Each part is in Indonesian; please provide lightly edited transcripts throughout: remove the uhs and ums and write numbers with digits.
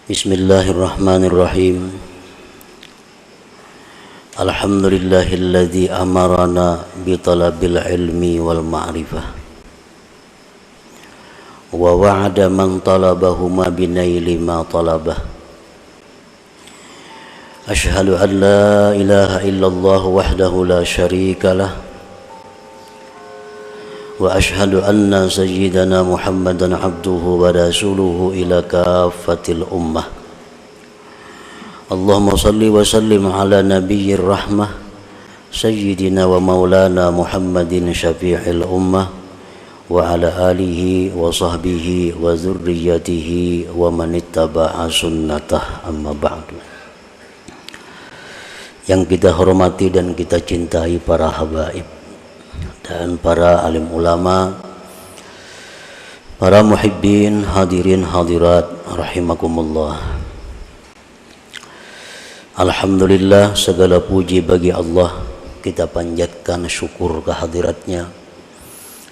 Bismillahirrahmanirrahim. Alhamdulillahilladzi amarana bi talabil ilmi wal ma'rifah wa wa'ada man talabahuma bi naili ma talabah. Ashhadu an la ilaha illallah wahdahu la syarika lah wa ashhadu anna sayyidana Muhammadan abduhu wa rasuluhu ila kaffatil ummah. Allahumma salli wa sallim ala nabiyyir rahmah sayyidina wa maulana Muhammadin syafi'il ummah wa ala alihi wa sahbihi wa zurriyatihi wa man ittaba'a sunnatah, amma ba'du. Yang kita hormati dan kita cintai para habaib dan para alim ulama, para muhibbin, hadirin hadirat rahimakumullah. Alhamdulillah, segala puji bagi Allah. Kita panjatkan syukur kehadiratnya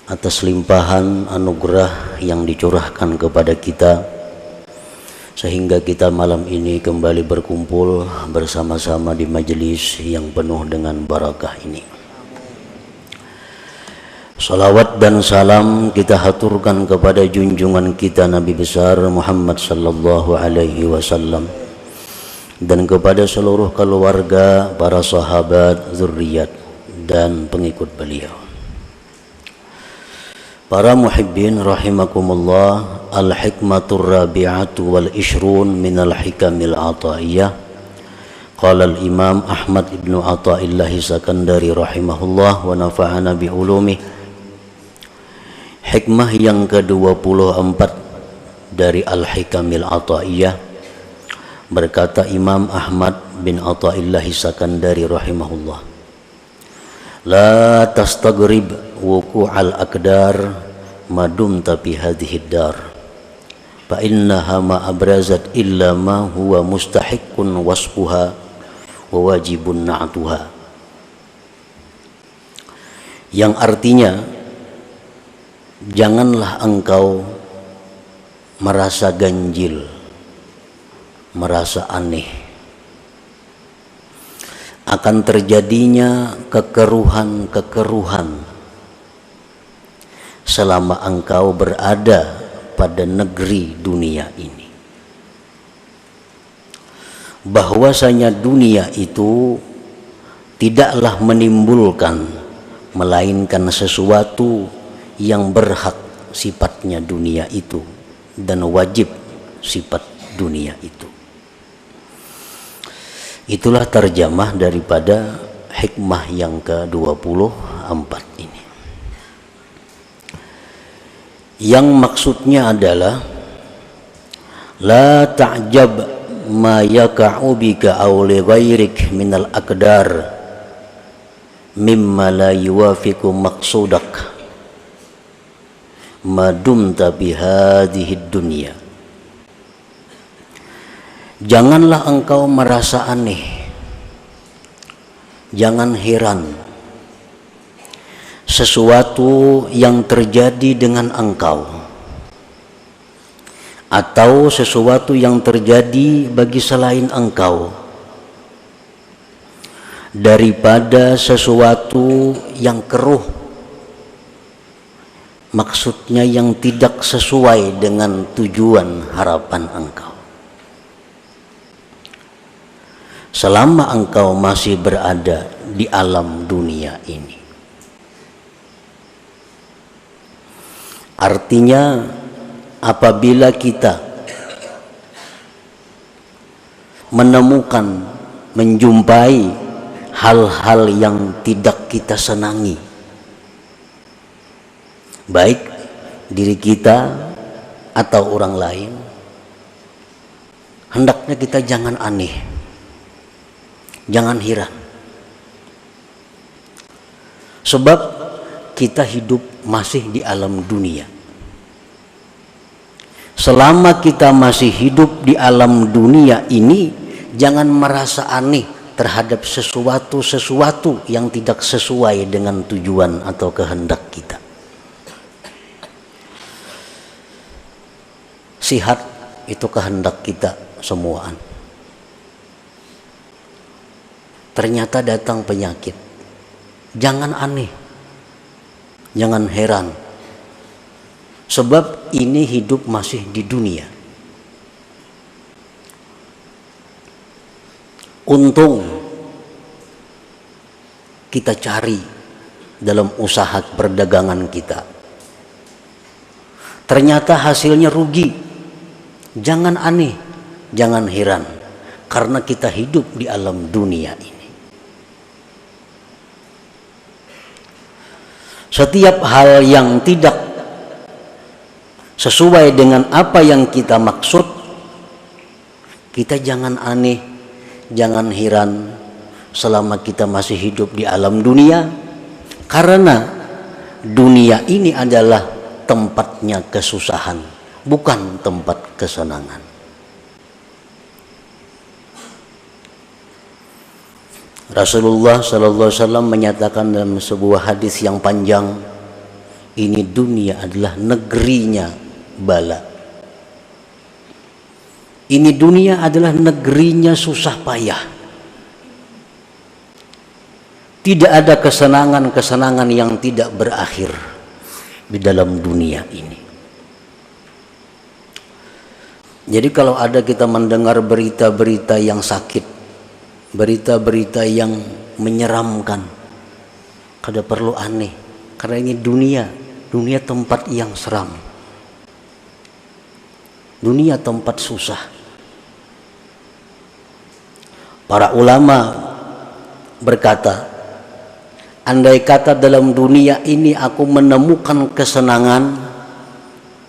atas limpahan anugerah yang dicurahkan kepada kita, sehingga kita malam ini kembali berkumpul bersama-sama di majelis yang penuh dengan barakah ini. Salawat dan salam kita haturkan kepada junjungan kita Nabi besar Muhammad sallallahu alaihi wasallam dan kepada seluruh keluarga, para sahabat, zuriat dan pengikut beliau. Para muhibbin rahimakumullah, al-hikmatur rabi'atu wal ishrun minal hikamil ataiyah. Qala al-imam Ahmad ibn Athaillah Sakandari rahimahullah wa nafa'ana bi ulumih. Hikmah yang ke-24 dari Al-Hikamil Athaiyah, berkata Imam Ahmad bin Athaillah Sakandari rahimahullah, la tastaghrib wuqu'al aqdar madumta fi hadhihi dar fa innaha ma abrazat illa ma huwa mustahiqqun wasfuha wa wajibun na'tuha. Yang artinya, janganlah engkau merasa ganjil, merasa aneh akan terjadinya kekeruhan-kekeruhan selama engkau berada pada negeri dunia ini. Bahwasanya dunia itu tidaklah menimbulkan melainkan sesuatu yang berhak sifatnya dunia itu dan wajib sifat dunia itu. Itulah terjemah daripada hikmah yang ke-24 ini. Yang maksudnya adalah la ta'jab ma yaka'u bika aw li ghairik minal aqdar mimma la yuwafiqu maqsudak madumta bihadhihi dunya. Janganlah engkau merasa aneh, jangan heran sesuatu yang terjadi dengan engkau atau sesuatu yang terjadi bagi selain engkau daripada sesuatu yang keruh, maksudnya yang tidak sesuai dengan tujuan harapan engkau. Selama engkau masih berada di alam dunia ini. Artinya, apabila kita menemukan, menjumpai hal-hal yang tidak kita senangi, baik diri kita atau orang lain, hendaknya kita jangan aneh, jangan heran. Sebab kita hidup masih di alam dunia. Selama kita masih hidup di alam dunia ini, jangan merasa aneh terhadap sesuatu yang tidak sesuai dengan tujuan atau kehendak kita. Sihat itu kehendak kita, semuaan. Ternyata datang penyakit. Jangan aneh, jangan heran, sebab ini hidup masih di dunia. Untung kita cari dalam usaha perdagangan kita, ternyata hasilnya rugi. Jangan aneh, jangan heran, karena kita hidup di alam dunia ini. Setiap hal yang tidak sesuai dengan apa yang kita maksud, kita jangan aneh, jangan heran selama kita masih hidup di alam dunia, karena dunia ini adalah tempatnya kesusahan, bukan tempat kesenangan. Rasulullah sallallahu alaihi wasallam menyatakan dalam sebuah hadis yang panjang, ini dunia adalah negerinya bala. Ini dunia adalah negerinya susah payah. Tidak ada kesenangan-kesenangan yang tidak berakhir di dalam dunia ini. Jadi kalau ada kita mendengar berita-berita yang sakit, berita-berita yang menyeramkan, kada perlu aneh, karena ini dunia tempat yang seram, dunia tempat susah. Para ulama berkata, andai kata dalam dunia ini aku menemukan kesenangan,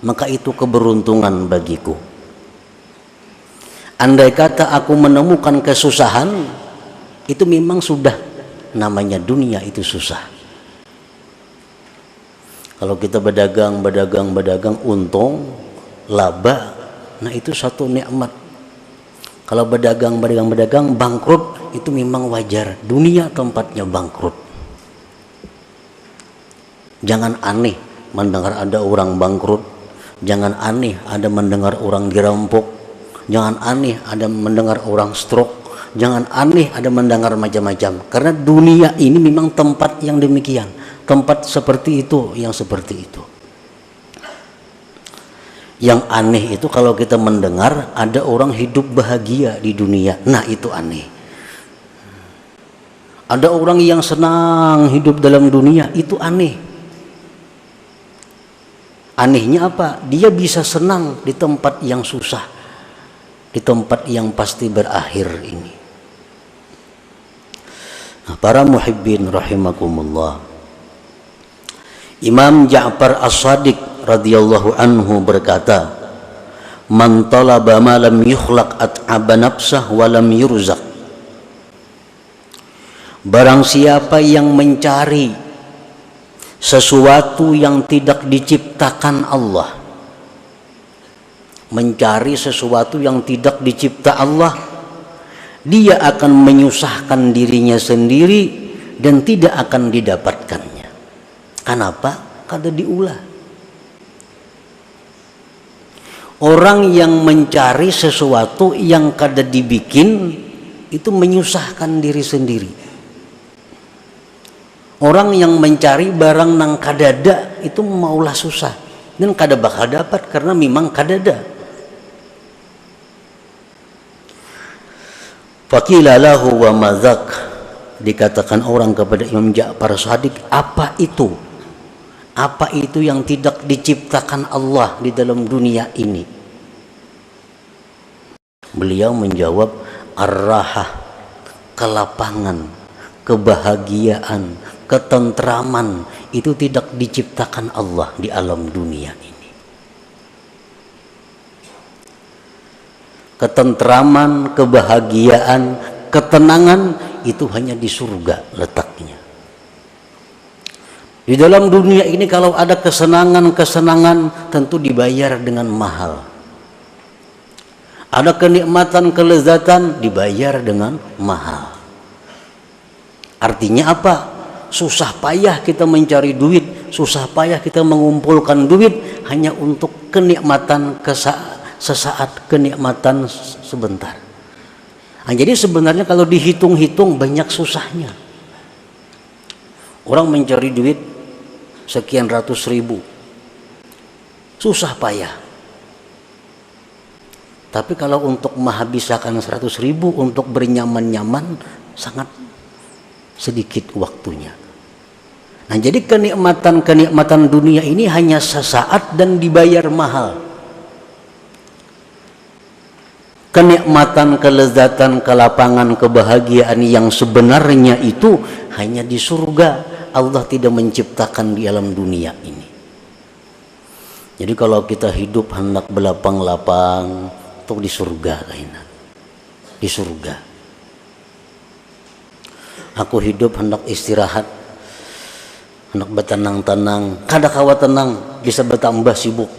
maka itu keberuntungan bagiku. Andai kata aku menemukan kesusahan, itu memang sudah namanya dunia itu susah. Kalau kita berdagang untung, laba, nah itu satu nikmat. Kalau berdagang bangkrut, itu memang wajar. Dunia tempatnya bangkrut. Jangan aneh mendengar ada orang bangkrut. Jangan aneh ada mendengar orang dirampok. Jangan aneh ada mendengar orang stroke. Jangan aneh ada mendengar macam-macam. Karena dunia ini memang tempat yang demikian. Tempat seperti itu, yang seperti itu. Yang aneh itu kalau kita mendengar ada orang hidup bahagia di dunia. Nah itu aneh. Ada orang yang senang hidup dalam dunia, itu aneh. Anehnya apa? Dia bisa senang di tempat yang susah, di tempat yang pasti berakhir ini. Nah, para muhibbin rahimakumullah, Imam Ja'far As-Shadiq radhiyallahu anhu berkata, man talaba ma lam yukhlaq at'aba nafsah wa lam yurzaq. Barang siapa yang mencari sesuatu yang tidak diciptakan Allah, mencari sesuatu yang tidak dicipta Allah, dia akan menyusahkan dirinya sendiri dan tidak akan didapatkannya. Kenapa? Kada diulah. Orang yang mencari sesuatu yang kada dibikin itu menyusahkan diri sendiri. Orang yang mencari barang nang kadada itu maulah susah dan kada bakal dapat karena memang kadada. Faqila lahu wa madzak, dikatakan orang kepada Imam Ja'far Shadiq, apa itu? Apa itu yang tidak diciptakan Allah di dalam dunia ini? Beliau menjawab, ar-rahah, kelapangan, kebahagiaan, ketentraman itu tidak diciptakan Allah di alam dunia ini. Ketentraman, kebahagiaan, ketenangan itu hanya di surga letaknya. Di dalam dunia ini kalau ada kesenangan-kesenangan tentu dibayar dengan mahal. Ada kenikmatan, kelezatan dibayar dengan mahal. Artinya apa? Susah payah kita mencari duit, susah payah kita mengumpulkan duit hanya untuk kenikmatan, sesaat, kenikmatan sebentar. Nah, jadi sebenarnya kalau dihitung-hitung banyak susahnya. Orang mencari duit sekian ratus ribu, susah payah. Tapi kalau untuk menghabiskan 100 ribu untuk bernyaman-nyaman sangat sedikit waktunya. Nah, jadi kenikmatan dunia ini hanya sesaat dan dibayar mahal. Kenikmatan, kelezatan, kelapangan, kebahagiaan yang sebenarnya itu hanya di surga. Allah tidak menciptakan di alam dunia ini. Jadi kalau kita hidup hendak belapang-lapang, itu di surga lainnya. Di surga. Aku hidup hendak istirahat, hendak bertenang-tenang, kada kawa tenang, bisa bertambah sibuk.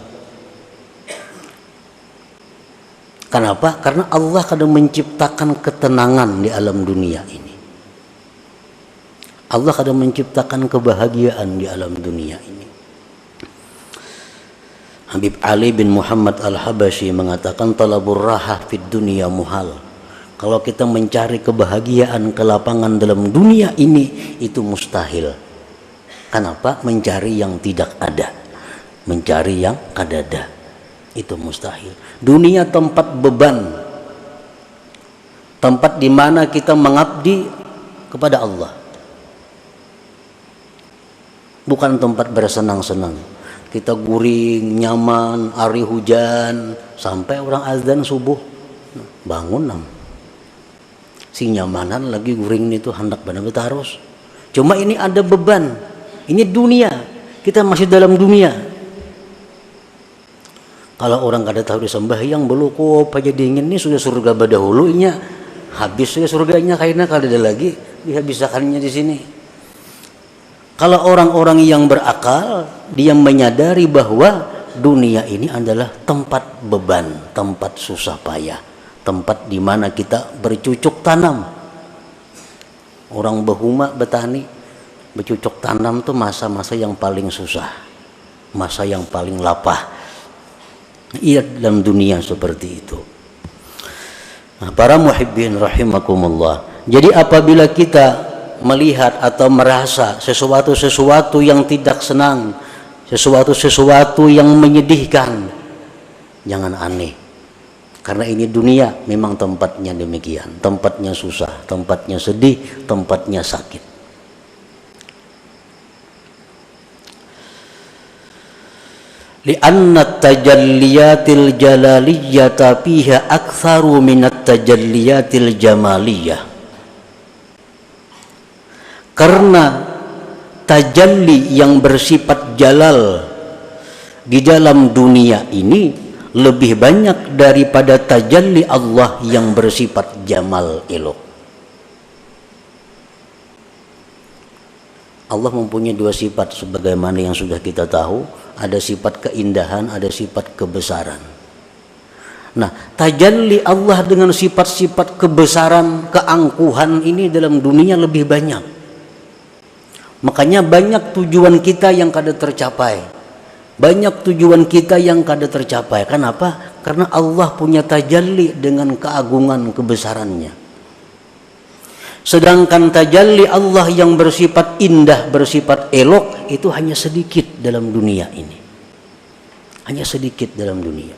Kenapa? Karena Allah kadang menciptakan ketenangan di alam dunia ini. Allah kadang menciptakan kebahagiaan di alam dunia ini. Habib Ali bin Muhammad Al-Habasyi mengatakan talabur rahah fid dunia muhal. Kalau kita mencari kebahagiaan, kelapangan dalam dunia ini itu mustahil. Kenapa? Mencari yang tidak ada, mencari yang kadada, itu mustahil. Dunia tempat beban, tempat di mana kita mengabdi kepada Allah, bukan tempat bersenang-senang. Kita guring, nyaman, hari hujan, sampai orang azan subuh, bangun nam. Si nyamanan lagi guring itu hendak benar-benar harus. Cuma ini ada beban, ini dunia, kita masih dalam dunia. Kalau orang kada tahu disembahyang belukop aja dingin, ini sudah surga badahulunya, habis sudah surganya karena kada ada lagi dihabiskannya di sini. Kalau orang-orang yang berakal, dia menyadari bahwa dunia ini adalah tempat beban, tempat susah payah, tempat di mana kita bercucuk tanam. Orang behuma betani, bercucuk tanam tuh masa-masa yang paling susah, masa yang paling lapah. Iya, dalam dunia seperti itu. Nah, para muhibbin rahimakumullah. Jadi apabila kita melihat atau merasa sesuatu yang tidak senang, sesuatu yang menyedihkan, jangan aneh. Karena ini dunia memang tempatnya demikian, tempatnya susah, tempatnya sedih, tempatnya sakit. Li'anna tajalliyatil jalaliyyata fiha aktsaru minat tajalliyatil jamaliyah. Karena tajalli yang bersifat jalal di dalam dunia ini lebih banyak daripada tajalli Allah yang bersifat jamal elok. Allah mempunyai dua sifat sebagaimana yang sudah kita tahu, ada sifat keindahan, ada sifat kebesaran. Nah, tajalli Allah dengan sifat-sifat kebesaran, keangkuhan ini dalam dunia lebih banyak. Makanya banyak tujuan kita yang kada tercapai. Banyak tujuan kita yang kada tercapai. Kenapa? Karena Allah punya tajalli dengan keagungan kebesarannya. Sedangkan tajalli Allah yang bersifat indah, bersifat elok, itu hanya sedikit dalam dunia ini. Hanya sedikit dalam dunia.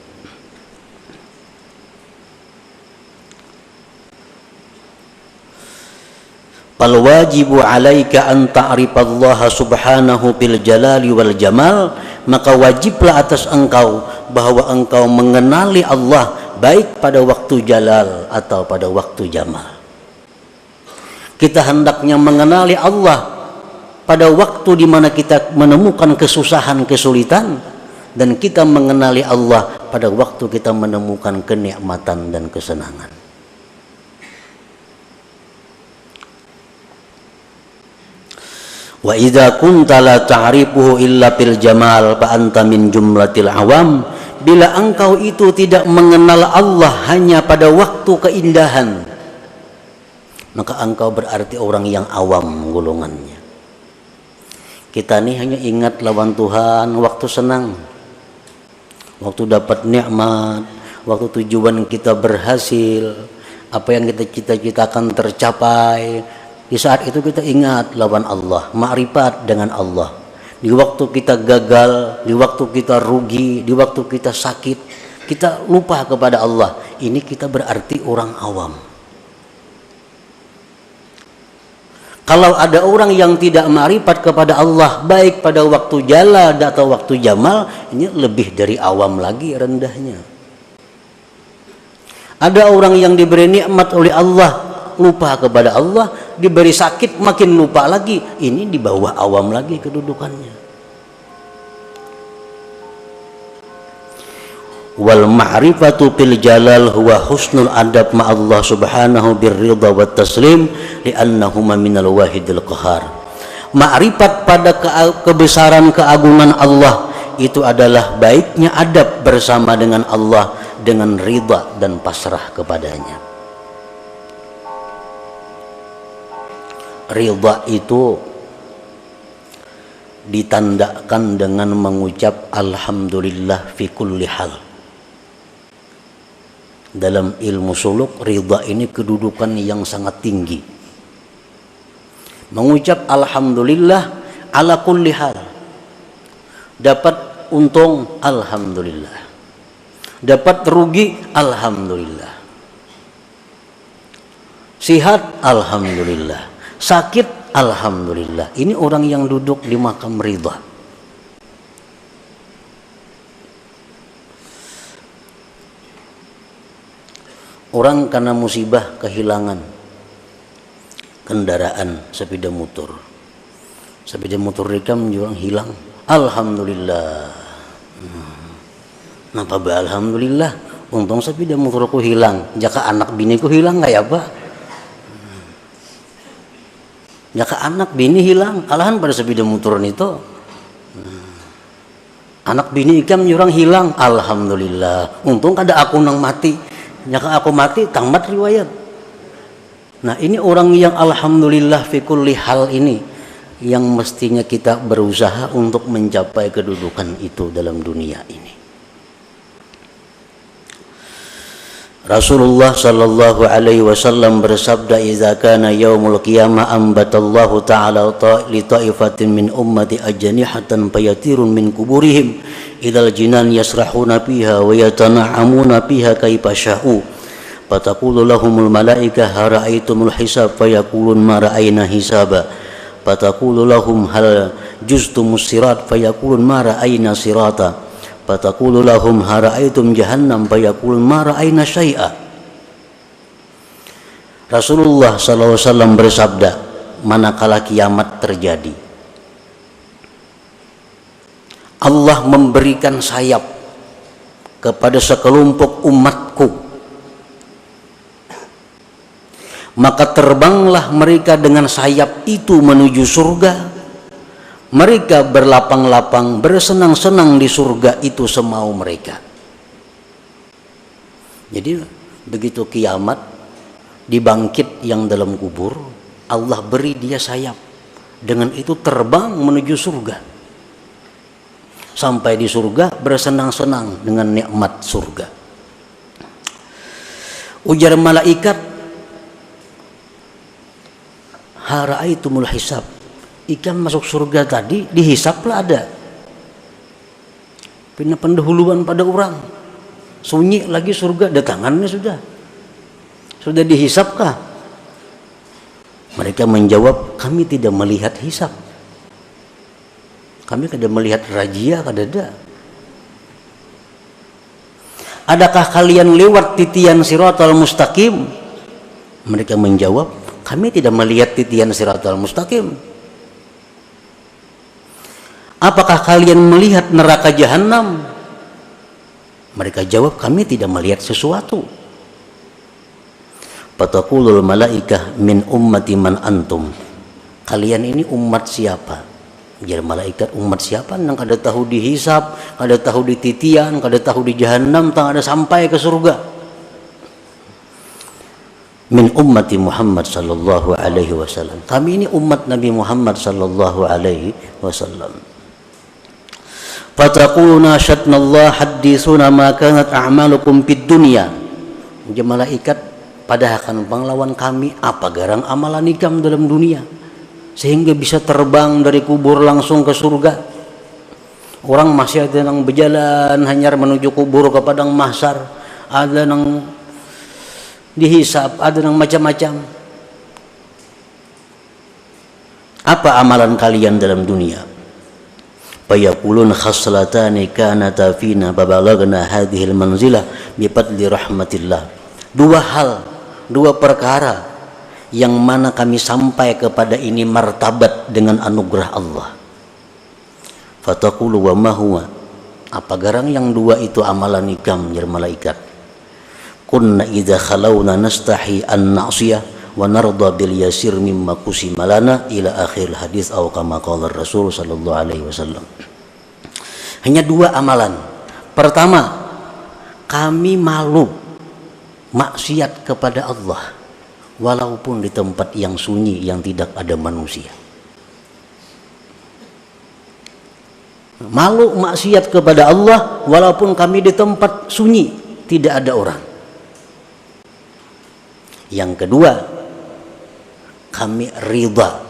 Fal wajibu alaika an ta'rifallaha subhanahu bil jalali wal jamal, maka wajiblah atas engkau bahwa engkau mengenali Allah baik pada waktu jalal atau pada waktu jamal. Kita hendaknya mengenali Allah pada waktu di mana kita menemukan kesusahan, kesulitan, dan kita mengenali Allah pada waktu kita menemukan kenikmatan dan kesenangan. Wa idza kunta la ta'rifuhu illa bil jamal fa anta min jumlatil awam. Bila engkau itu tidak mengenal Allah hanya pada waktu keindahan, maka engkau berarti orang yang awam golongannya. Kita ini hanya ingat lawan Tuhan waktu senang, waktu dapat nikmat, waktu tujuan kita berhasil, apa yang kita cita-citakan tercapai, di saat itu kita ingat lawan Allah, ma'rifat dengan Allah. Di waktu kita gagal, di waktu kita rugi, di waktu kita sakit, kita lupa kepada Allah. Ini kita berarti orang awam. Kalau ada orang yang tidak ma'rifat kepada Allah, baik pada waktu jala atau waktu jamal, ini lebih dari awam lagi rendahnya. Ada orang yang diberi nikmat oleh Allah, lupa kepada Allah, diberi sakit makin lupa lagi, ini di bawah awam lagi kedudukannya. Wal ma'rifatu fil jalal huwa husnul adab ma'allah subhanahu birridha wat taslim li'annahuma minal wahidil qahar. Ma'rifat pada kebesaran keagungan Allah itu adalah baiknya adab bersama dengan Allah dengan ridha dan pasrah kepadanya. Ridha itu ditandakan dengan mengucap alhamdulillah fi kulli hal. Dalam ilmu suluk, ridha ini kedudukan yang sangat tinggi. Mengucap alhamdulillah ala kulli hal. Dapat untung, alhamdulillah. Dapat rugi, alhamdulillah. Sihat, alhamdulillah. Sakit, alhamdulillah. Ini orang yang duduk di makam ridha. Orang karena musibah kehilangan kendaraan sepeda motor. Sepeda motor mereka menjual hilang. Alhamdulillah. Napa ba alhamdulillah? Untung sepeda motorku hilang. Jaka anak biniku hilang nggak ya Pak? Jaka anak bini hilang, kalahan pada sepeda motor itu. Anak bini ikam jurang hilang. Alhamdulillah. Untung kada aku nang mati. Jika aku mati, tamat riwayat. Nah ini orang yang alhamdulillah fi kulli hal ini yang mestinya kita berusaha untuk mencapai kedudukan itu dalam dunia ini. Rasulullah sallallahu alaihi wasallam bersabda, "Idza kana yaumul qiyamah ambatallahu ta'ala li ta'ifatin min ummati ajnihatan fayatirun min kuburihim idal jinan yasrahuna fiha wa yatana'amuna fiha kaifa sya'u fataqulu lahumul malaikah hara'aitumul hisab fayaqulun ma ra'ayna hisaba fataqulu lahum hal juztumus sirat fayaqulun ma ra'ayna sirata fataqulu lahum hara'aitum jahannam fayaqulun ma ra'ayna syai'a." Rasulullah sallallahu alaihi wasallam bersabda, manakala kiamat terjadi, Allah memberikan sayap kepada sekelompok umatku, maka terbanglah mereka dengan sayap itu menuju surga. Mereka berlapang-lapang, bersenang-senang di surga itu semau mereka. Jadi begitu kiamat, dibangkit yang dalam kubur, Allah beri dia sayap, dengan itu terbang menuju surga. Sampai di surga bersenang-senang dengan nikmat surga. Ujar malaikat, hara'aitumul hisab. Ikan masuk surga tadi dihisaplah ada. Pindah pendahuluan pada orang. Sunyi lagi surga, datangannya sudah dihisapkah? Mereka menjawab, kami tidak melihat hisap. Kami kada melihat razia, kada ada. Adakah kalian lewat titian siratal mustaqim? Mereka menjawab, kami tidak melihat titian siratal mustaqim. Apakah kalian melihat neraka jahanam? Mereka jawab, kami tidak melihat sesuatu. Fataqulul malaikah min ummati man antum. Kalian ini umat siapa? Jadi malaikat, umat siapa yang kada tahu dihisap, kada tahu di titian, kada tahu di jahanam, tak ada sampai ke surga. Min ummati Muhammad sallallahu alaihi wasallam. Kami ini umat Nabi Muhammad sallallahu alaihi wasallam. Fataquluna syatnallah hadithuna ma kanat a'malukum fid dunya. Malaikat pada akan panglawan kami apa garang amalan ikam dalam dunia sehingga bisa terbang dari kubur langsung ke surga. Orang masih ada yang berjalan hanya menuju kubur ke padang mahsyar, ada yang dihisab, ada yang macam-macam. Apa amalan kalian dalam dunia? Fayaqulun khaslatani kanata fina babalagna hadhil manzilah bifadli rahmatillah. Dua perkara yang mana kami sampai kepada ini martabat dengan anugerah Allah. Fataqulu wa ma huwa, apa garang yang dua itu amalan ikam ya malaikat? Kunna idza khalawna nastahi an na'siyah wa narda bil yasir mimma qusima lana ila akhir hadis atau kama qala Rasul sallallahu alaihi wasallam. Hanya dua amalan. Pertama, kami malu maksiat kepada Allah walaupun di tempat yang sunyi yang tidak ada manusia. Malu maksiat kepada Allah walaupun kami di tempat sunyi tidak ada orang. Yang kedua, kami ridha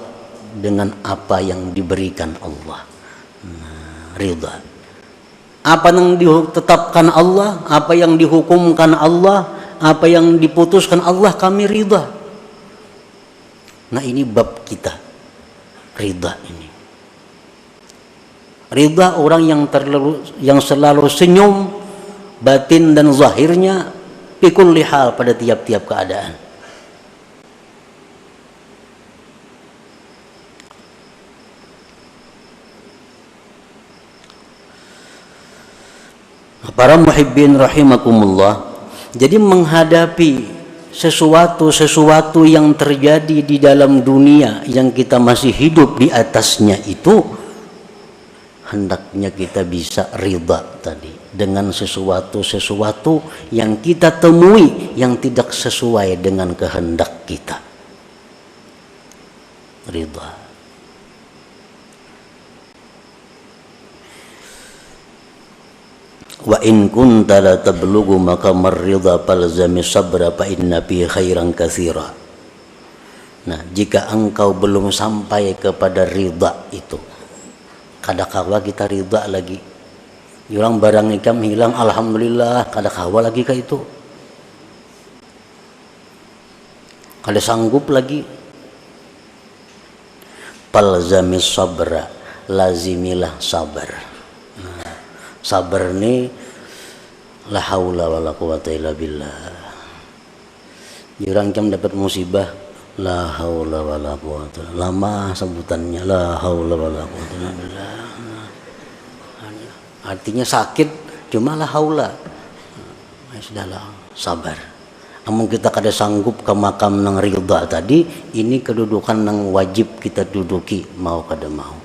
dengan apa yang diberikan Allah. Ridha. Apa yang ditetapkan Allah, apa yang dihukumkan Allah, apa yang diputuskan Allah, kami ridha. Nah, ini bab kita, ridha ini. Ridha orang yang selalu senyum batin dan zahirnya pikul lihal pada tiap-tiap keadaan. Para muhibbin rahimakumullah, jadi menghadapi sesuatu yang terjadi di dalam dunia yang kita masih hidup di atasnya itu, hendaknya kita bisa ridha tadi dengan sesuatu yang kita temui yang tidak sesuai dengan kehendak kita. Ridha. Wa in kunta la tablughu maqamar ridha falzami sabra fa inna fi khairan katsira. Nah, jika engkau belum sampai kepada ridha itu, kadakawa kita ridha lagi. Orang barang ikam hilang, alhamdulillah, kadakawa lagi ke itu. Kada sanggup lagi. Falzami sabra, lazimilah sabar. Sabar ni la haula wala quwata illa billah. Orang jam dapat musibah la haula wala quwata. Lama sebutannya la haula wala quwata illa billah. Artinya sakit cuma la haula. Sudahlah, sabar. Amun kita kada sanggup ke makam nang ridha tadi, ini kedudukan nang wajib kita duduki mau kada mau.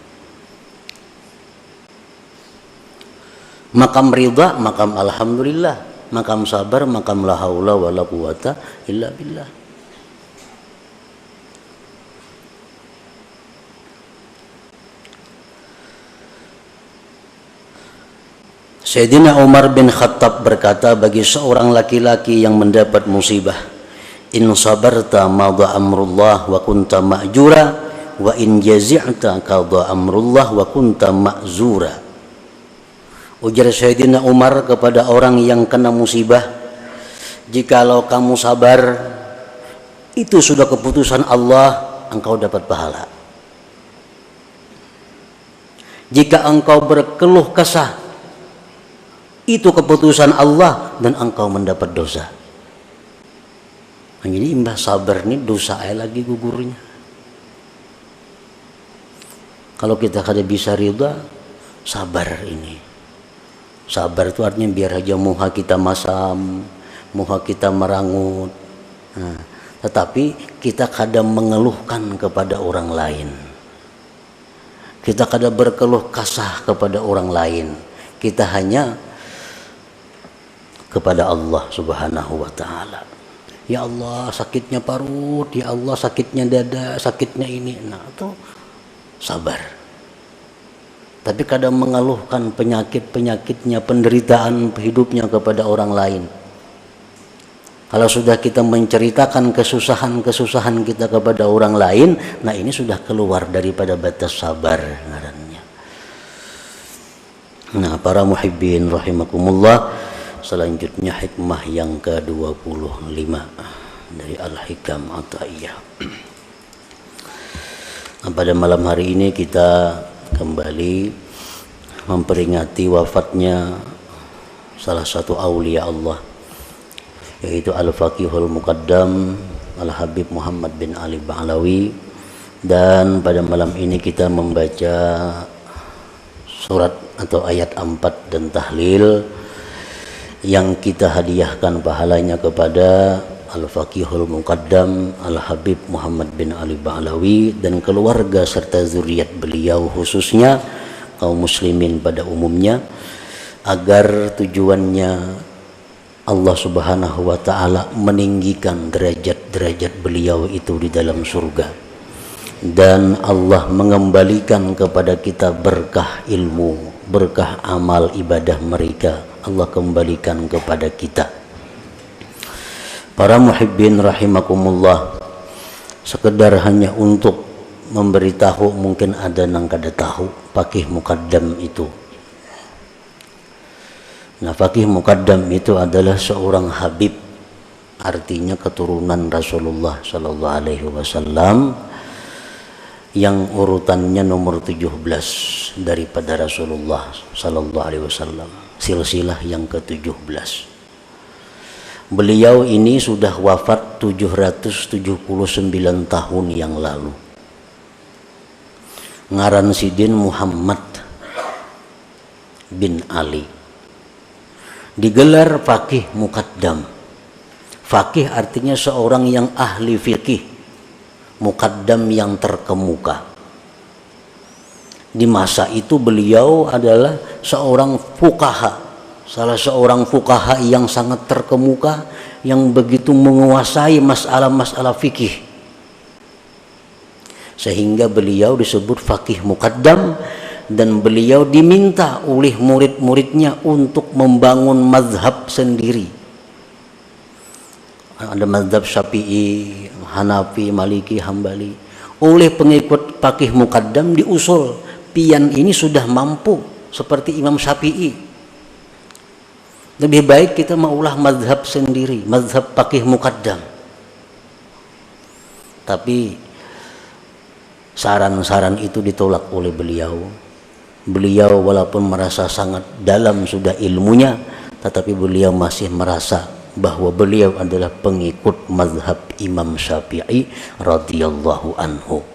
Makam ridha, makam alhamdulillah, makam sabar, makam la haula wala quwata illa billah. Sayyidina Umar bin Khattab berkata bagi seorang laki-laki yang mendapat musibah, in sabarta madha amrullah wa kunta ma'jura wa in jazi'ta qadha amrullah wa kunta ma'zura. Ujar Sayyidina Umar kepada orang yang kena musibah, jikalau kamu sabar, itu sudah keputusan Allah, engkau dapat pahala. Jika engkau berkeluh kesah, itu keputusan Allah dan engkau mendapat dosa. Jadi imbah sabar ini dosa lagi gugurnya. Kalau kita kada bisa ridha, sabar ini. Sabar itu artinya biar aja muha kita masam, muha kita merangut. Nah, tetapi kita kadang mengeluhkan kepada orang lain. Kita kadang berkeluh kasah kepada orang lain. Kita hanya kepada Allah Subhanahu wa taala. Ya Allah, sakitnya parut, ya Allah, sakitnya dada, sakitnya ini. Nah, itu sabar. tapi kadang mengeluhkan penyakit-penyakitnya, penderitaan hidupnya kepada orang lain. Kalau sudah kita menceritakan kesusahan-kesusahan kita kepada orang lain, nah ini sudah keluar daripada batas sabar ngarannya. Nah, para muhibbin rahimakumullah, selanjutnya hikmah yang ke-25 dari Al-Hikam Athaiyah. Nah, pada malam hari ini kita kembali memperingati wafatnya salah satu aulia Allah, yaitu Al-Faqihul Muqaddam Al-Habib Muhammad bin Ali Ba'alawi. Dan pada malam ini kita membaca surat atau ayat 4 dan tahlil yang kita hadiahkan pahalanya kepada Al-Faqihul Muqaddam Al-Habib Muhammad bin Ali Ba'alawi dan keluarga serta zuriat beliau, khususnya kaum muslimin pada umumnya, agar tujuannya Allah Subhanahu wa Ta'ala meninggikan derajat-derajat beliau itu di dalam surga, dan Allah mengembalikan kepada kita berkah ilmu, berkah amal ibadah mereka, Allah kembalikan kepada kita. Para muhibbin rahimakumullah, sekedar hanya untuk memberitahu, mungkin ada nang kada tahu Faqih Muqaddam itu. Nah, Faqih Muqaddam itu adalah seorang habib, artinya keturunan Rasulullah sallallahu alaihi wasallam, yang urutannya nomor 17 daripada Rasulullah sallallahu alaihi wasallam, silsilah yang ke-17. Beliau ini sudah wafat 779 tahun yang lalu. Ngaran sidin Muhammad bin Ali. Digelar Faqih Muqaddam. Faqih artinya seorang yang ahli fikih, Muqaddam yang terkemuka. Di masa itu beliau adalah seorang fuqaha, salah seorang fuqaha yang sangat terkemuka, yang begitu menguasai masalah-masalah fikih, sehingga beliau disebut Faqih Muqaddam. Dan beliau diminta oleh murid-muridnya untuk membangun mazhab sendiri. Ada mazhab Syafi'i, Hanafi, Maliki, Hambali. Oleh pengikut Faqih Muqaddam diusul, pian ini sudah mampu seperti Imam Syafi'i, lebih baik kita maulah mazhab sendiri, mazhab Faqih Muqaddam. Tapi saran-saran itu ditolak oleh beliau. Beliau walaupun merasa sangat dalam sudah ilmunya, tetapi beliau masih merasa bahwa beliau adalah pengikut mazhab Imam Syafi'i radhiyallahu anhu.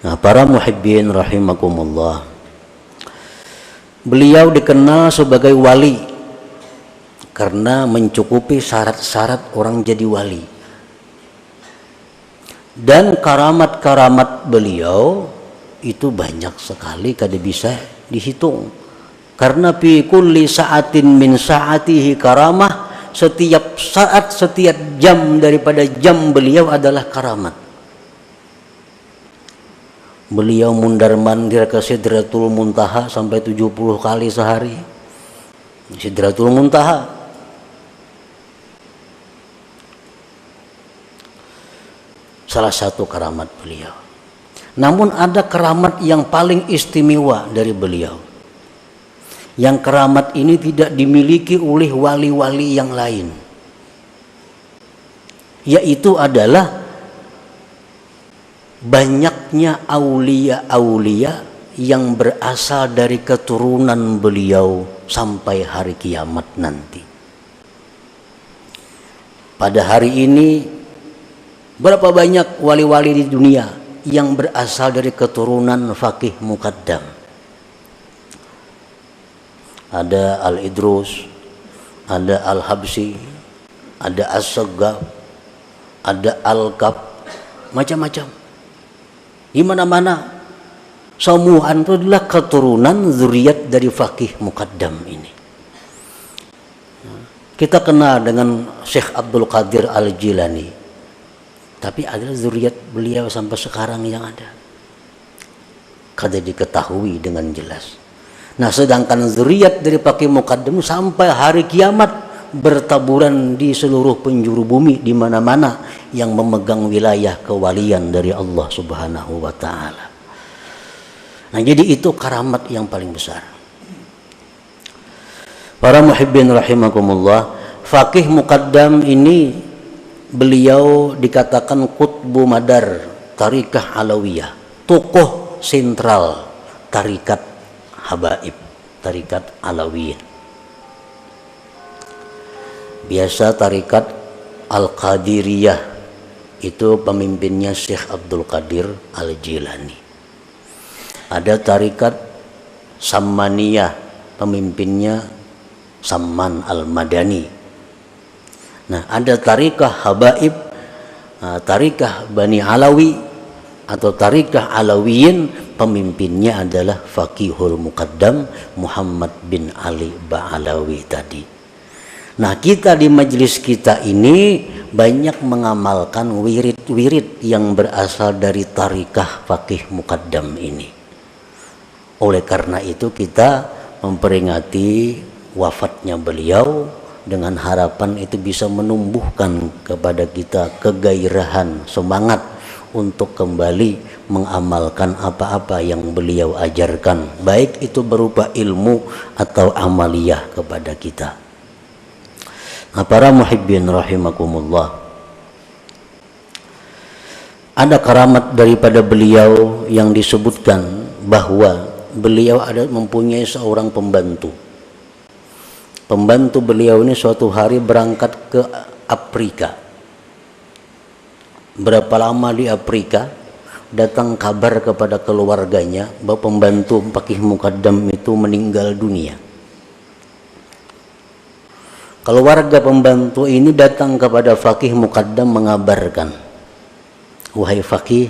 Nah, para muhibbin rahimakumullah, beliau dikenal sebagai wali karena mencukupi syarat-syarat orang jadi wali. Dan karamat-karamat beliau itu banyak sekali, kada bisa dihitung. Karena fi kulli sa'atin min sa'atihi karamah, setiap saat, setiap jam daripada jam beliau adalah karamat. Beliau mundar mandir ke Sidratul Muntaha sampai 70 kali sehari. Sidratul Muntaha. Salah satu karamat beliau. Namun ada keramat yang paling istimewa dari beliau. Yang keramat ini tidak dimiliki oleh wali-wali yang lain. Yaitu adalah banyaknya aulia-aulia yang berasal dari keturunan beliau sampai hari kiamat nanti. Pada hari ini, berapa banyak wali-wali di dunia yang berasal dari keturunan Faqih Muqaddam? Ada Al-Idrus, ada Al-Habsi, ada As-Saggaf, ada Al-Kaf, macam-macam. Di mana-mana semua itu adalah keturunan zuriat dari Faqih Muqaddam ini. Kita kenal dengan Syekh Abdul Qadir Al-Jilani, tapi adalah zuriat beliau sampai sekarang yang ada. kada diketahui dengan jelas. Nah, sedangkan zuriat dari Faqih Muqaddam sampai hari kiamat bertaburan di seluruh penjuru bumi, di mana-mana yang memegang wilayah kewalian dari Allah Subhanahu wa taala. Nah, jadi itu karamat yang paling besar. Para muhibbin rahimakumullah, Faqih Muqaddam ini beliau dikatakan qutbu madar tarikah Alawiyah, tokoh sentral tarikat Habaib, tarikat Alawiyah. Biasa tarikat Al-Qadiriyah itu pemimpinnya Syekh Abdul Qadir Al-Jilani. Ada tarikat Sammaniyah, pemimpinnya Samman Al-Madani. Nah, ada tarikah Habaib, tarikah Bani Alawi atau tarikah Alawiyin, pemimpinnya adalah Faqihul Muqaddam Muhammad bin Ali Ba'alawi tadi. Nah, kita di majelis kita ini banyak mengamalkan wirid-wirid yang berasal dari tarikah Faqih Muqaddam ini. Oleh karena itu kita memperingati wafatnya beliau dengan harapan itu bisa menumbuhkan kepada kita kegairahan, semangat untuk kembali mengamalkan apa-apa yang beliau ajarkan, baik itu berupa ilmu atau amaliyah kepada kita. Nah, para muhibbin rahimakumullah, ada karamat daripada beliau yang disebutkan bahwa beliau ada mempunyai seorang pembantu. Pembantu beliau ini suatu hari berangkat ke Afrika. Berapa lama di Afrika, datang kabar kepada keluarganya bahwa pembantu Faqih Muqaddam itu meninggal dunia. Keluarga pembantu ini datang kepada Faqih Muqaddam mengabarkan, wahai Faqih,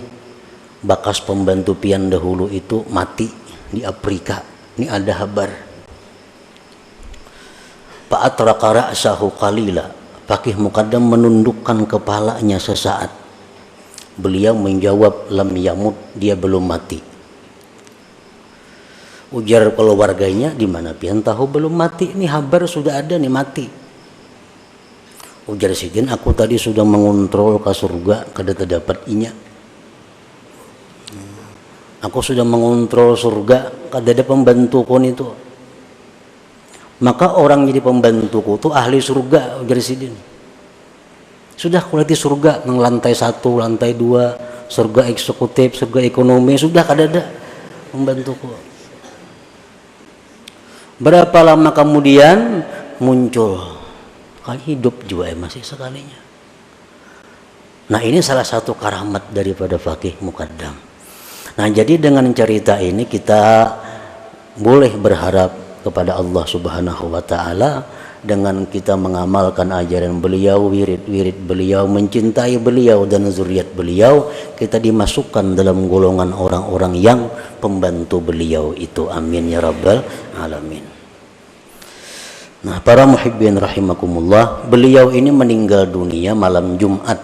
bakas pembantu pian dahulu itu mati di Afrika. Ini ada kabar. Fa'atraqa ra'sahu qalila. Faqih Muqaddam menundukkan kepalanya sesaat. Beliau menjawab, lam yamut, dia belum mati. Ujar keluarganya, di mana pian tahu belum mati? Ini kabar sudah ada nih mati. Ujar sidin, aku tadi sudah mengontrol ke surga, kada terdapat inya. Aku sudah mengontrol surga, kada ada pembantu kon itu. Maka orang jadi pembantuku itu ahli surga, ujar sidin. Sudah kuliti surga, nang lantai 1, lantai 2, surga eksekutif, surga ekonomi, sudah kada ada pembantuku. Berapa lama kemudian muncul, kali hidup juga masih sekalinya. Nah, ini salah satu karamat daripada Faqih Muqaddam. Nah, jadi dengan cerita ini kita boleh berharap kepada Allah Subhanahu wa taala dengan kita mengamalkan ajaran beliau, wirid-wirid beliau, mencintai beliau dan zuriat beliau, kita dimasukkan dalam golongan orang-orang yang pembantu beliau itu. Amin ya rabbal alamin. Nah, para muhibbin rahimakumullah, beliau ini meninggal dunia malam Jumat.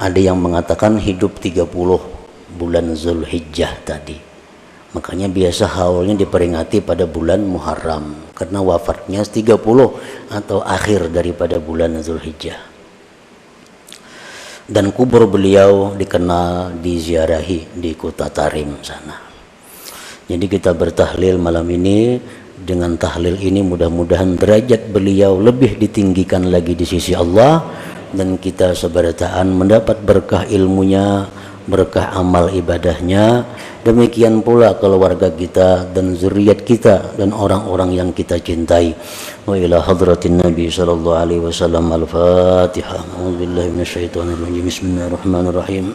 Ada yang mengatakan hidup 30 bulan Zulhijjah tadi. Makanya biasa haulnya diperingati pada bulan Muharram, karena wafatnya 30 atau akhir daripada bulan Zulhijjah. Dan kubur beliau dikenal diziarahi di kota Tarim sana. Jadi kita bertahlil malam ini. Dengan tahlil ini mudah-mudahan derajat beliau lebih ditinggikan lagi di sisi Allah, dan kita seberataan mendapat berkah ilmunya, berkah amal ibadahnya. Demikian pula keluarga kita dan zuriat kita dan orang-orang yang kita cintai. Wa ila hadratin Nabi sallallahu alaihi wasallam. Al-Fatihah. A'udzubillahi minasyaitonir rajim. Bismillahirrahmanirrahim.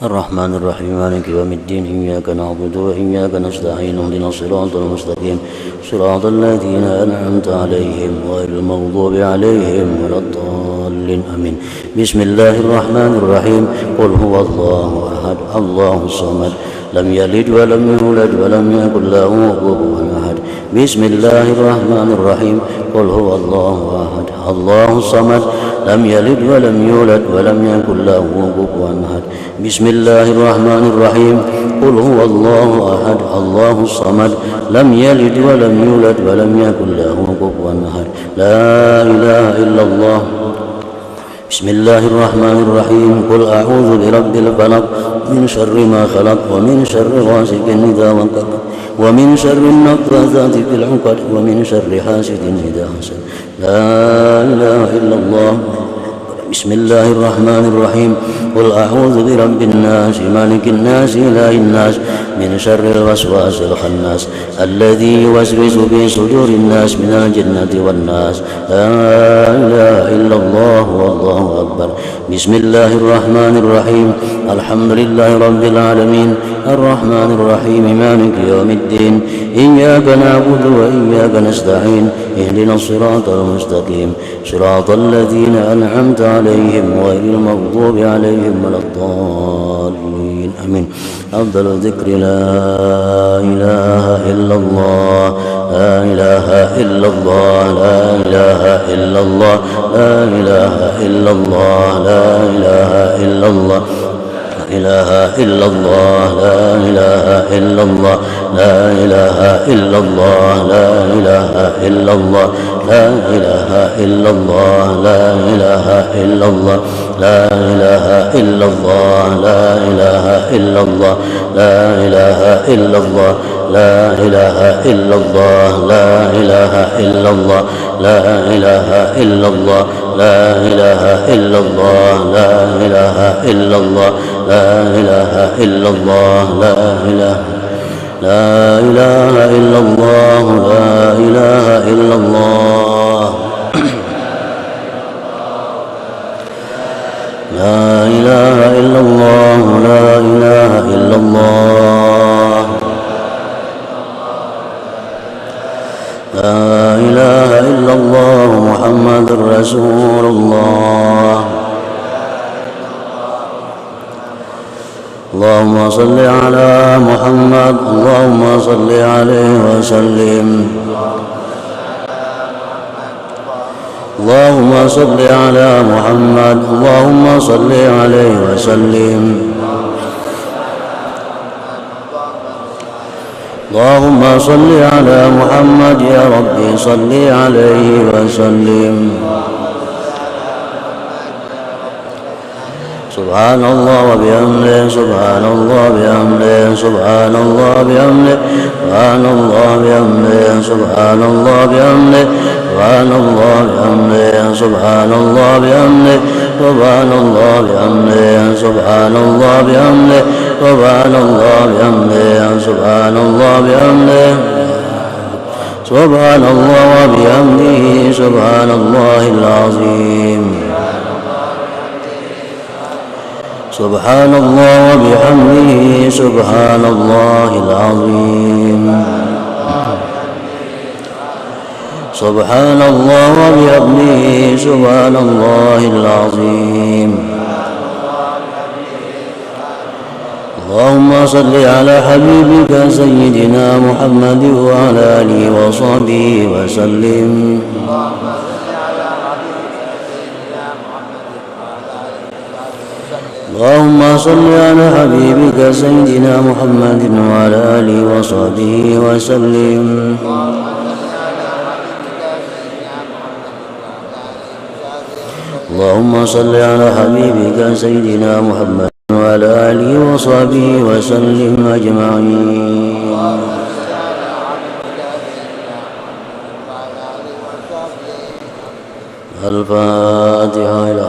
الرحمن الرحيم مالك يوم الدين إياك نعبد وإياك نستعين اهدنا الصراط المستقيم صراط الذين أنعمت عليهم غير المغضوب عليهم ولا الضالين آمين. بسم الله الرحمن الرحيم قل هو الله أحد الله الصمد لم يلد ولم يولد ولم يكن له كفوا أحد. بسم الله الرحمن الرحيم قل هو الله أحد الله الصمد لم يلد ولم يولد ولم يكن له كفوا أحد. بسم الله الرحمن الرحيم. قل هو الله أحد الله الصمد لم يلد ولم يولد ولم يكن له كفوا أحد. لا إله إلا الله. بسم الله الرحمن الرحيم. قل أعوذ برب الفلق من شر ما خلق ومن شر غاسق إذا وقب ومن شر النفاثات في العقد ومن شر حاسد إذا حسد. لا إله إلا الله. بسم الله الرحمن الرحيم. قل أعوذ برب الناس مالك الناس إله الناس من شر الوسواس الخناس الذي يوسوس في صدور الناس من الجنة والناس. لا إله إلا الله والله أكبر. بسم الله الرحمن الرحيم. الحمد لله رب العالمين الرحمن الرحيم مالك يوم الدين إياك نعبد وإياك نستعين اهدنا الصراط المستقيم صراط الذين أنعمت عليهم غير المغضوب عليهم ولا الضالين آمين. أفضل الذكر لا إله إلا الله لا إله إلا الله لا إله إلا الله لا إله إلا الله لا إله إلا الله إله إلا الله لا إله إلا الله لا إله إلا الله لا إله إلا الله لا إله إلا الله لا إله إلا الله لا إله إلا الله لا إله إلا الله لا إله إلا الله لا إله إلا الله لا إله إلا الله لا إله إلا الله لا إله إلا الله لا إله إلا الله لا إله إلا الله لا إله لا إله إلا الله لا إله إلا الله لا إله إلا الله لا إله إلا الله لا إله إلا الله محمد رسول الله. اللهم صل على محمد اللهم صل عليه وسلم. اللهم صل على محمد اللهم صل عليه وسلم. اللهم صل على محمد يا ربي صل عليه وسلم. سبحان الله وبحمده سبحان الله بحمده سبحان الله بحمده سبحان الله بحمده سبحان الله بحمده سبحان الله بحمده سبحان الله بحمده سبحان الله بحمده سبحان الله بحمده سبحان الله بحمده سبحان الله بحمده سبحان الله وبحمده سبحان الله العظيم. سبحان الله وبحمده سبحان الله العظيم. سبحان الله وبحمده سبحان الله العظيم. اللهم صل على حبيبك سيدنا محمد وعلى آله وصحبه وسلم. اللهم صل على حبيبك سيدنا محمد وعلى آله وصحبه وسلم. اللهم صل على حبيبك سيدنا محمد وعلى آله وصحبه وسلم أجمعين. الفاتحة إلى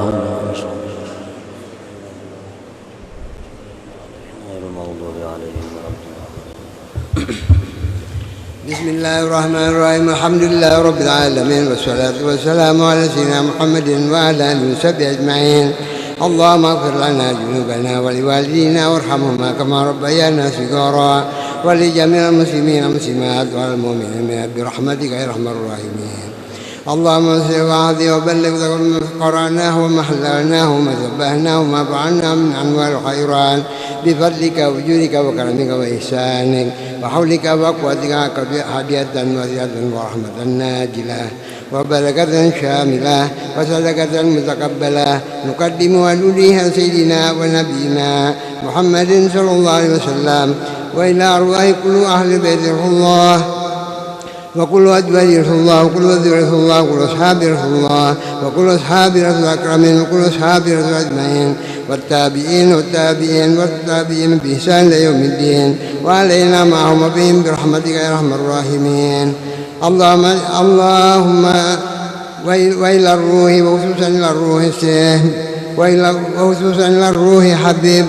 بسم الله الرحمن الرحيم. الحمد لله رب العالمين والصلاة والسلام على سيدنا محمد وعلى آله وصحبه أجمعين. اللهم اغفر لنا ذنوبنا ولوالدينا وارحمهما كما ربيانا صغارا ولجميع المسلمين والمسلمات والمؤمنين برحمتك يا أرحم الراحمين. اللهم صل وعظي وبلغ ما قرأناه وما حللناه وما سبحناه وما فعلنا من أنواع الخيرات بفضلك وجودك وكرمك وإحسانك وحولك وقوتك هدية وسعة ورحمة ناجلة وبركة شاملة وصدقة متقبلة نقدم ونوليها سيدنا ونبينا محمد صلى الله عليه وسلم وإلى أرواح كل أهل بيت رسول الله وكل أزواج رسول الله وكل أزواج رسول الله وكل أصحاب رسول الله وكل أصحاب رسول أكرمين وكل أصحاب رسول أجمعين والتابعين والتابعين والتابعين بإحسان إلى يوم الدين وعلينا معهم وبهم برحمتك يا أرحم الراحمين. اللهم وإلى الروح وخصوصا إلى الروح الشيخ وخصوصا إلى الروح حبيب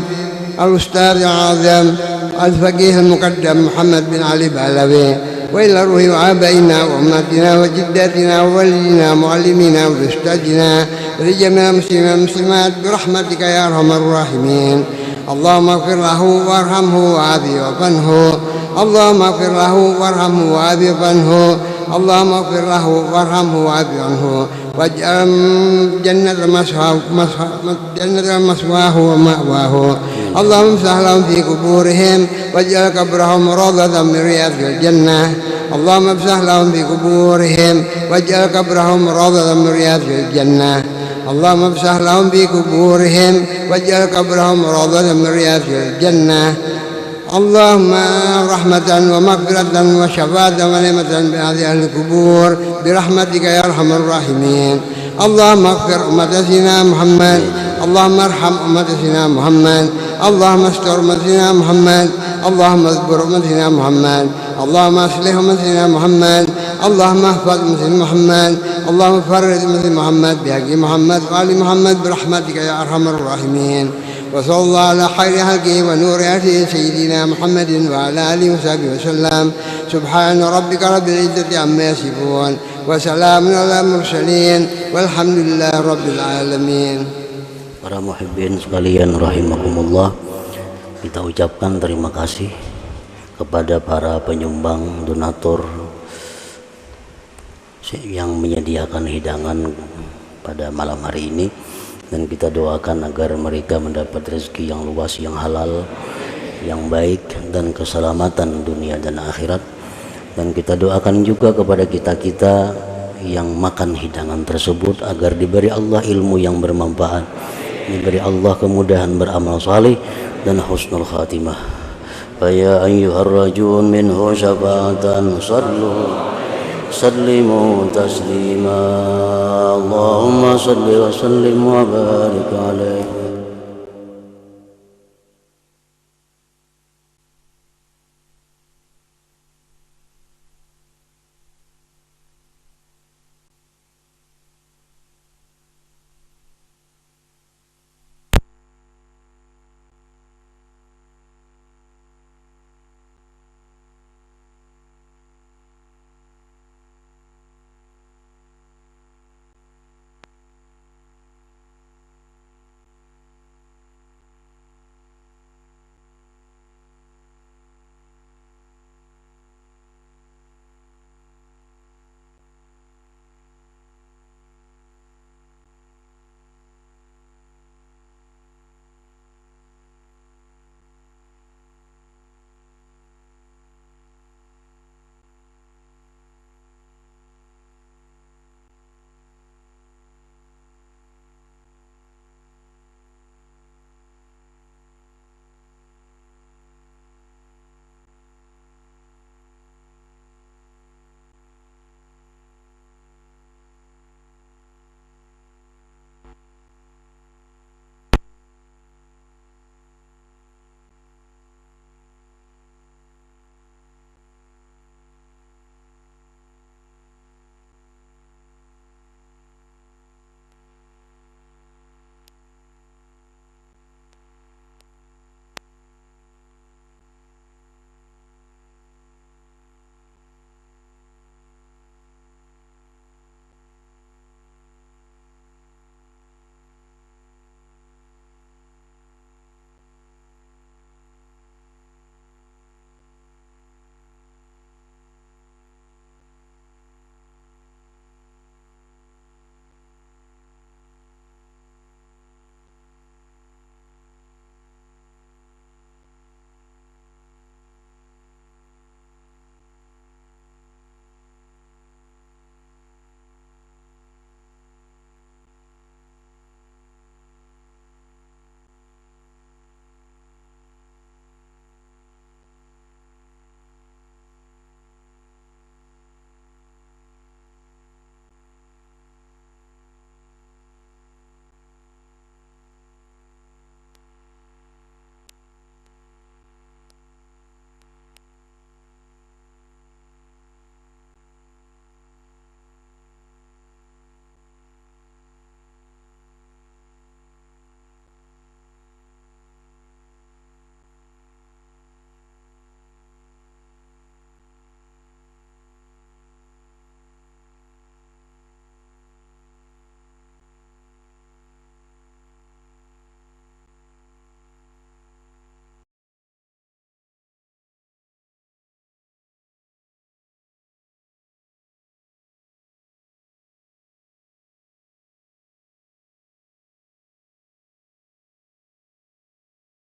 الأستاذ العظيم الفقيه المقدم محمد بن علي بعلوي وإلى روح آبائنا وأمهاتنا وجداتنا ووالدينا ومعلمينا وأستاذنا ولجميع المسلمين والمسلمات برحمتك يا أرحم الراحمين. اللهم اغفر له وارحمه وعافه وعف عنه. اللهم اغفر له وارحمه وعافه وعف عنه. اللهم اغفر له وارحمه وعف عنه واجعل جنة مسواه ومأواه. اللهم افتح لهم في قبورهم واجعل قبرهم روضة من رياض الجنة. اللهم افتح لهم في قبورهم واجعل قبرهم روضة من رياض الجنة. اللهم افتح لهم في قبورهم واجعل قبرهم روضة من رياض الجنة. اللهم رحمة ومغفرة وشفاعة ونعمة بهذه القبور برحمتك يا أرحم الراحمين. اللهم اغفر أمة سيدنا محمد. اللهم ارحم أمة سيدنا محمد. اللهم استر أمة سيدنا محمد. اللهم اصبر أمة سيدنا محمد. اللهم اصلح أمة سيدنا محمد. اللهم احفظ أمة سيدنا محمد. اللهم فرج أمة سيدنا محمد بحق محمد وآل محمد برحمتك يا أرحم الراحمين. وصلى الله على خير خلقه ونور عرشه سيدنا محمد وعلى آله وصحبه وسلم. سبحان ربك رب العزة عما يصفون وسلام على المرسلين والحمد لله رب العالمين. Para muhibbin sekalian rahimakumullah, kita ucapkan terima kasih kepada para penyumbang donatur yang menyediakan hidangan pada malam hari ini, dan kita doakan agar mereka mendapat rezeki yang luas, yang halal, yang baik, dan keselamatan dunia dan akhirat. Dan kita doakan juga kepada kita-kita yang makan hidangan tersebut agar diberi Allah ilmu yang bermanfaat, diberi Allah kemudahan beramal saleh dan husnul khatimah. Faya ayyuhar rajun minhu syafa'atan sallimu taslima. Allahumma salli wa sallim wa barik alaihi.